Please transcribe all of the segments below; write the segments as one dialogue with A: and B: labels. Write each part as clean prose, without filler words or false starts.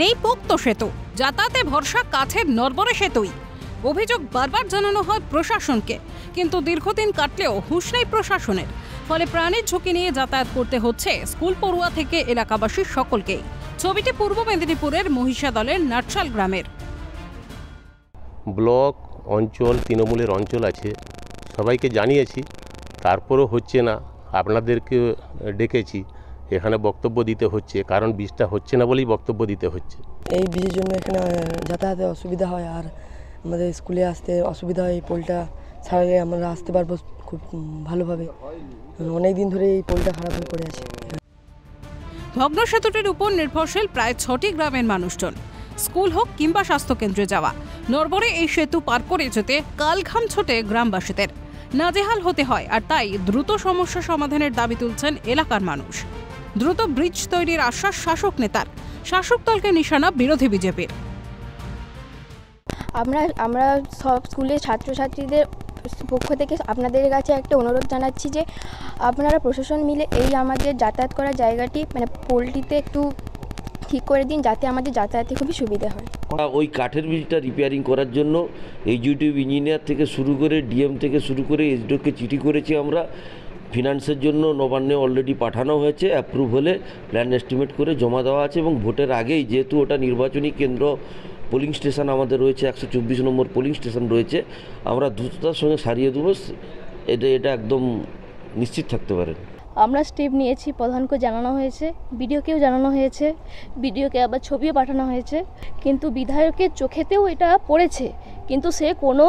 A: নেই পোক্ত সেতু, যাতায়াতে ভরসা কাছের নড়বড়ে সেতুই। অভিযোগ বারবার জানানো হয় প্রশাসনকে, কিন্তু দীর্ঘদিন কাটলেও হুঁশ নেই প্রশাসনের। ফলে প্রাণের ঝুঁকি নিয়ে যাতায়াত করতে হচ্ছে স্কুল পড়ুয়া থেকে এলাকাবাসীর সকলকেই। ছবিটি পূর্ব মেদিনীপুরের মহিষাদলের নাটশাল গ্রামের।
B: ব্লক অঞ্চল তৃণমূলের অঞ্চল আছে, সবাইকে জানিয়েছি, তারপরেও হচ্ছে না। আপনাদেরকে ডেকেছি, এখানে বক্তব্য দিতে হচ্ছে, কারণ বৃষ্টিটা হচ্ছে না বলেই বক্তব্য দিতে হচ্ছে।
C: এই বৃষ্টির জন্য এখানে যাতায়াতে অসুবিধা হয়, আর আমাদের স্কুলে আসতে অসুবিধা হয়। এই পোলটা ছাড়ালে আমরা আসতে পারবো খুব ভালোভাবে। অনেক দিন ধরে এই পোলটা খারাপ হয়ে পড়ে আছে।
A: ভগ্ন সেতুটির উপর নির্ভরশীল প্রায় 6টি গ্রামের মানুষজন। স্কুল হোক কিংবা স্বাস্থ্যকেন্দ্রে যাওয়া, নড়বড়ে এই সেতু পার করে যেতে কালঘাম ছোটে গ্রামবাসীদের। নাজেহাল হতে হয়, আর তাই দ্রুত সমস্যা সমাধানের দাবি তুলছেন এলাকার মানুষ। দ্রুত ব্রিজ তৈরির আশ্বাস শাসক নেতার, শাসক দলকে নিশানা বিরোধী বিজেপির।
D: আমরা সব স্কুলের ছাত্রছাত্রীদের পক্ষ থেকে আপনাদের কাছে একটা অনুরোধ জানাচ্ছি যে আপনারা প্রশাসন মিলে এই আমাদের যাতায়াত করার জায়গাটি মানে পোলটিতে একটু ঠিক করে দিন, যাতে আমাদের যাতায়াতে খুবই সুবিধা হয়।
E: ওই কাঠের ব্রিজটা রিপেয়ারিং করার জন্য এক্সিকিউটিভ ইঞ্জিনিয়ার থেকে শুরু করে ডিএম থেকে শুরু করে এসডিওকে চিঠি করেছি আমরা। ফিনান্সের জন্য নবান্নে অলরেডি পাঠানো হয়েছে, অ্যাপ্রুভ হলে প্ল্যান এস্টিমেট করে জমা দেওয়া আছে। এবং ভোটের আগেই, যেহেতু ওটা নির্বাচনী কেন্দ্র, পোলিং স্টেশন আমাদের রয়েছে, 124 নম্বর পোলিং স্টেশন রয়েছে, আমরা দ্রুততার সঙ্গে সারিয়ে দেবো, এটা একদম নিশ্চিত থাকতে পারেন।
F: আমরা স্টেপ নিয়েছি, প্রধানকে জানানো হয়েছে, বিডিওকেও জানানো হয়েছে, বিডিওকে আবার ছবিও পাঠানো হয়েছে, কিন্তু বিধায়কের চোখেতেও এটা পড়েছে, কিন্তু সে কোনো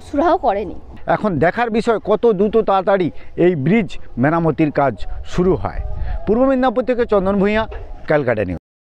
F: সুরাহ করেনি।
G: এখন দেখার বিষয় কত দ্রুত তাড়াতাড়ি এই ব্রিজ মেরামতির কাজ শুরু হয়। পূর্ব মেদিনীপুর থেকে চন্দন ভূঁইয়া, ক্যালকাটা নিউজ।